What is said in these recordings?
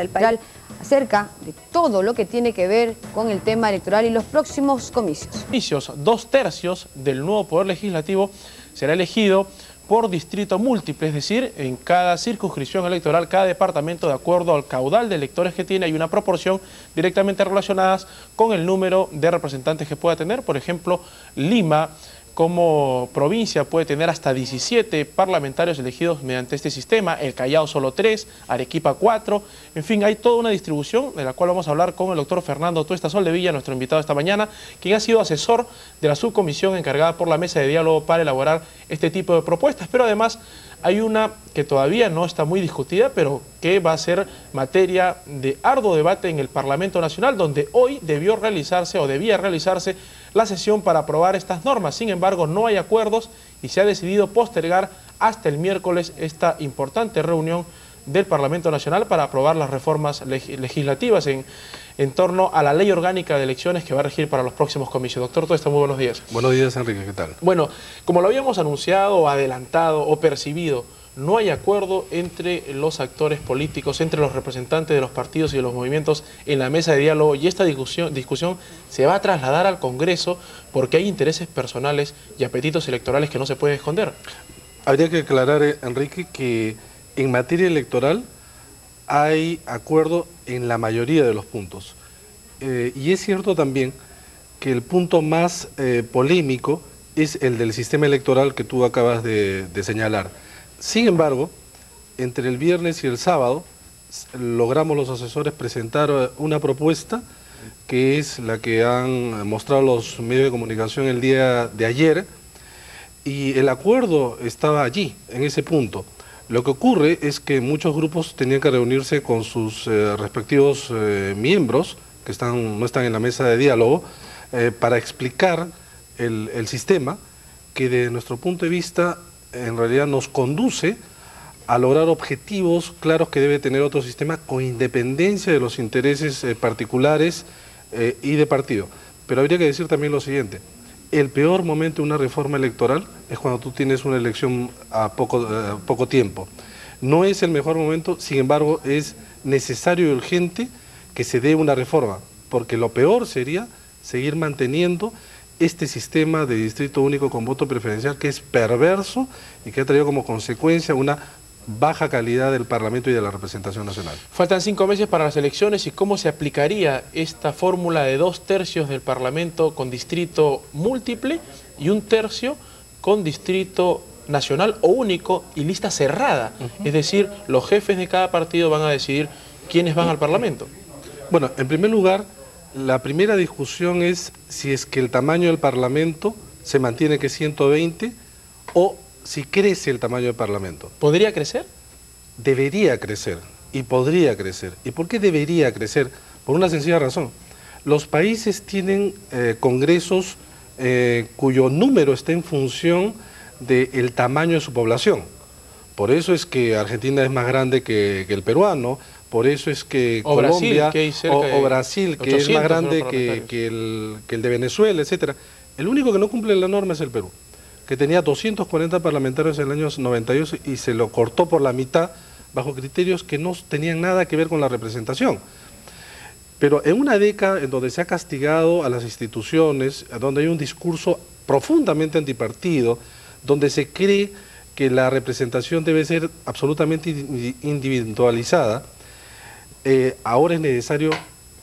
electoral acerca de todo lo que tiene que ver con el tema electoral y los próximos comicios. 2/3 del nuevo Poder Legislativo será elegido por distrito múltiple, es decir, en cada circunscripción electoral, cada departamento, de acuerdo al caudal de electores que tiene, hay una proporción directamente relacionadas con el número de representantes que pueda tener. Por ejemplo, Lima, como provincia, puede tener hasta 17 parlamentarios elegidos mediante este sistema, el Callao solo 3, Arequipa 4, en fin, hay toda una distribución de la cual vamos a hablar con el doctor Fernando Tuesta Soldevilla, nuestro invitado esta mañana, quien ha sido asesor de la subcomisión encargada por la mesa de diálogo para elaborar este tipo de propuestas, pero además hay una que todavía no está muy discutida, pero que va a ser materia de arduo debate en el Parlamento Nacional, donde hoy debía realizarse la sesión para aprobar estas normas. Sin embargo, no hay acuerdos y se ha decidido postergar hasta el miércoles esta importante reunión del Parlamento Nacional para aprobar las reformas legislativas en torno a la ley orgánica de elecciones que va a regir para los próximos comicios. Doctor Tuesta, muy buenos días. Buenos días, Enrique, ¿qué tal? Bueno, como lo habíamos anunciado, adelantado o percibido, no hay acuerdo entre los actores políticos, entre los representantes de los partidos y de los movimientos en la mesa de diálogo, y esta discusión se va a trasladar al Congreso porque hay intereses personales y apetitos electorales que no se pueden esconder. Habría que aclarar, Enrique, que en materia electoral hay acuerdo en la mayoría de los puntos. Y es cierto también que el punto más polémico es el del sistema electoral que tú acabas de señalar. Sin embargo, entre el viernes y el sábado logramos los asesores presentar una propuesta que es la que han mostrado los medios de comunicación el día de ayer, y el acuerdo estaba allí, en ese punto. Lo que ocurre es que muchos grupos tenían que reunirse con sus respectivos miembros, que no están en la mesa de diálogo, para explicar el sistema que, de nuestro punto de vista, en realidad nos conduce a lograr objetivos claros que debe tener otro sistema con independencia de los intereses particulares y de partido. Pero habría que decir también lo siguiente: el peor momento de una reforma electoral es cuando tú tienes una elección a poco tiempo. No es el mejor momento, sin embargo, es necesario y urgente que se dé una reforma, porque lo peor sería seguir manteniendo este sistema de distrito único con voto preferencial, que es perverso y que ha traído como consecuencia una baja calidad del Parlamento y de la representación nacional. Faltan 5 meses para las elecciones, y ¿cómo se aplicaría esta fórmula de 2/3 del Parlamento con distrito múltiple y 1/3 con distrito nacional o único y lista cerrada? Es decir, los jefes de cada partido van a decidir quiénes van al Parlamento. Bueno, en primer lugar, la primera discusión es si es que el tamaño del Parlamento se mantiene, que es 120, o si crece el tamaño del Parlamento. ¿Podría crecer? Debería crecer y podría crecer. ¿Y por qué debería crecer? Por una sencilla razón. Los países tienen congresos cuyo número está en función del tamaño de su población. Por eso es que Argentina es más grande que el peruano, por eso es que Colombia o Brasil, que es más grande que el de Venezuela, etc. El único que no cumple la norma es el Perú, que tenía 240 parlamentarios en el año 92 y se lo cortó por la mitad bajo criterios que no tenían nada que ver con la representación. Pero en una década en donde se ha castigado a las instituciones, donde hay un discurso profundamente antipartido, donde se cree que la representación debe ser absolutamente individualizada, ahora es necesario,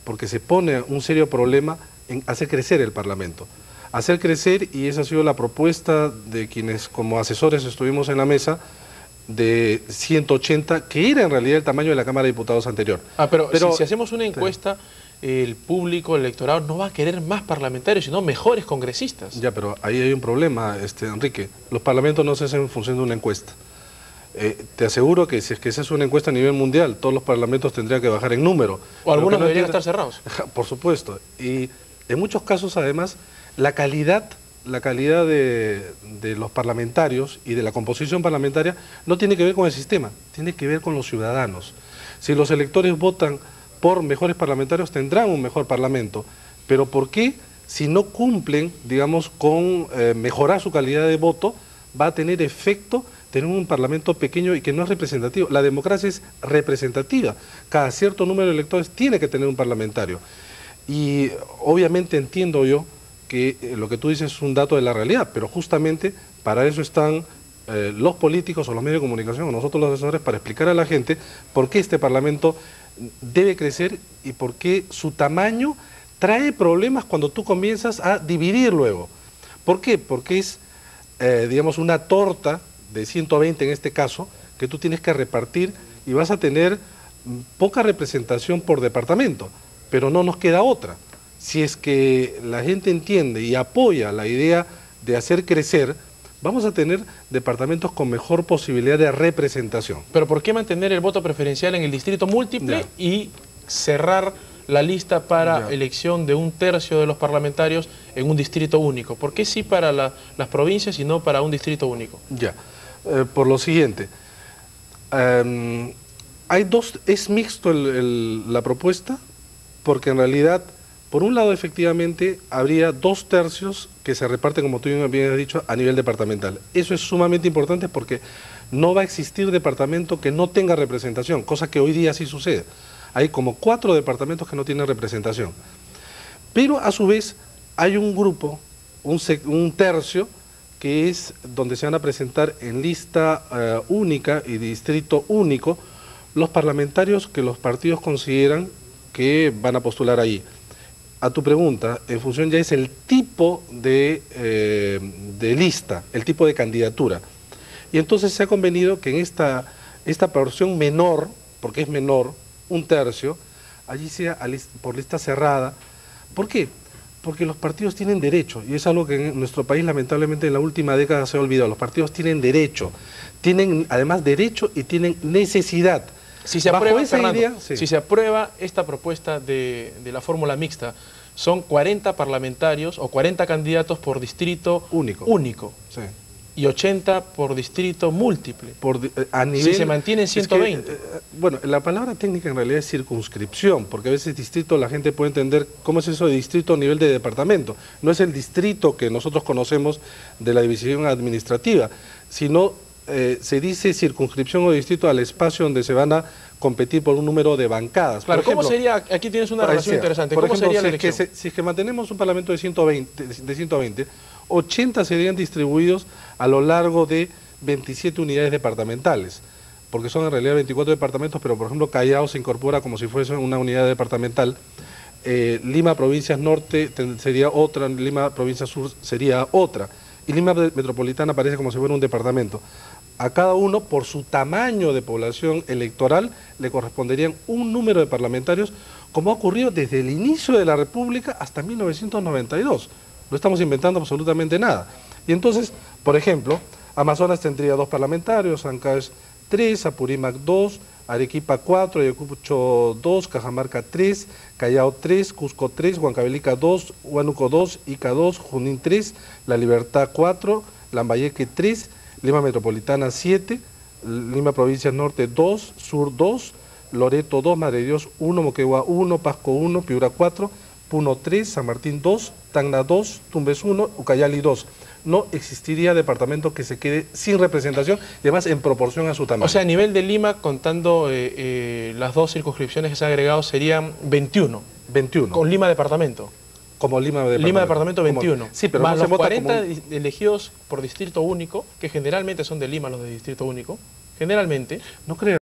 porque se pone un serio problema, en hacer crecer el Parlamento. Hacer crecer, y esa ha sido la propuesta de quienes como asesores estuvimos en la mesa, de 180, que era en realidad el tamaño de la Cámara de Diputados anterior. Pero si hacemos una encuesta, el público, el electorado, no va a querer más parlamentarios, sino mejores congresistas. Ya, pero ahí hay un problema, Enrique. Los parlamentos no se hacen en función de una encuesta. Te aseguro que si es que se hace una encuesta a nivel mundial, todos los parlamentos tendrían que bajar en número. O algunos deberían estar cerrados. Por supuesto. Y en muchos casos, además, la calidad de los parlamentarios y de la composición parlamentaria no tiene que ver con el sistema, tiene que ver con los ciudadanos. Si los electores votan por mejores parlamentarios, tendrán un mejor parlamento. Pero ¿por qué? Si no cumplen, digamos, con mejorar su calidad de voto, va a tener efecto tenemos un parlamento pequeño y que no es representativo. La democracia es representativa. Cada cierto número de electores tiene que tener un parlamentario. Y obviamente entiendo yo que lo que tú dices es un dato de la realidad, pero justamente para eso están los políticos o los medios de comunicación, o nosotros los asesores, para explicar a la gente por qué este parlamento debe crecer y por qué su tamaño trae problemas cuando tú comienzas a dividir luego. ¿Por qué? Porque es, digamos, una torta de 120 en este caso, que tú tienes que repartir y vas a tener poca representación por departamento, pero no nos queda otra. Si es que la gente entiende y apoya la idea de hacer crecer, vamos a tener departamentos con mejor posibilidad de representación. Pero ¿por qué mantener el voto preferencial en el distrito múltiple y cerrar la lista para elección de 1/3 de los parlamentarios en un distrito único? ¿Por qué sí para las provincias y no para un distrito único? Por lo siguiente, hay es mixto la propuesta, porque en realidad, por un lado, efectivamente, habría 2/3 que se reparten, como tú bien has dicho, a nivel departamental. Eso es sumamente importante porque no va a existir departamento que no tenga representación, cosa que hoy día sí sucede. Hay como 4 departamentos que no tienen representación. Pero a su vez hay un grupo, un tercio, que es donde se van a presentar en lista única y distrito único los parlamentarios que los partidos consideran que van a postular ahí. A tu pregunta, en función ya es el tipo de lista, el tipo de candidatura. Y entonces se ha convenido que en esta porción menor, porque es menor, 1/3, allí sea por lista cerrada. ¿Por qué? Porque los partidos tienen derecho, y es algo que en nuestro país lamentablemente en la última década se ha olvidado. Los partidos tienen derecho, tienen además derecho y tienen necesidad. Si se aprueba, Fernando, si se aprueba esta propuesta de la fórmula mixta, son 40 parlamentarios o 40 candidatos por distrito único. Sí. Y 80 por distrito múltiple. A nivel, si se mantienen 120. Bueno, la palabra técnica en realidad es circunscripción, porque a veces distrito la gente puede entender cómo es eso de distrito a nivel de departamento. No es el distrito que nosotros conocemos de la división administrativa, sino se dice circunscripción o distrito al espacio donde se van a competir por un número de bancadas. Claro, por ejemplo, ¿cómo sería? Aquí tienes una relación interesante. Por ¿Cómo ejemplo, sería la elección? si es que mantenemos un parlamento de 120, 80 serían distribuidos a lo largo de 27 unidades departamentales, porque son en realidad 24 departamentos, pero por ejemplo Callao se incorpora como si fuese una unidad departamental. Lima Provincias Norte sería otra, Lima Provincia Sur sería otra, y Lima Metropolitana aparece como si fuera un departamento. A cada uno, por su tamaño de población electoral, le corresponderían un número de parlamentarios, como ha ocurrido desde el inicio de la República hasta 1992. No estamos inventando absolutamente nada. Y entonces, por ejemplo, Amazonas tendría 2 parlamentarios, Ancash 3, Apurímac 2, Arequipa 4, Ayacucho 2, Cajamarca 3, Callao 3, Cusco 3, Huancavelica 2, Huánuco 2, Ica 2, Junín 3, La Libertad 4, Lambayeque 3, Lima Metropolitana 7, Lima Provincias Norte 2, Sur 2, Loreto 2, Madre de Dios 1, Moquegua 1, Pasco 1, Piura 4, Puno 3, San Martín 2, Tacna 2, Tumbes 1, Ucayali 2. No existiría departamento que se quede sin representación y además en proporción a su tamaño. O sea, a nivel de Lima, contando las 2 circunscripciones que se han agregado, serían 21. 21. Con Lima departamento. Como Lima departamento. Lima departamento 21. Sí, pero más no se los vota 40 elegidos por distrito único, que generalmente son de Lima los de distrito único, generalmente. No creo.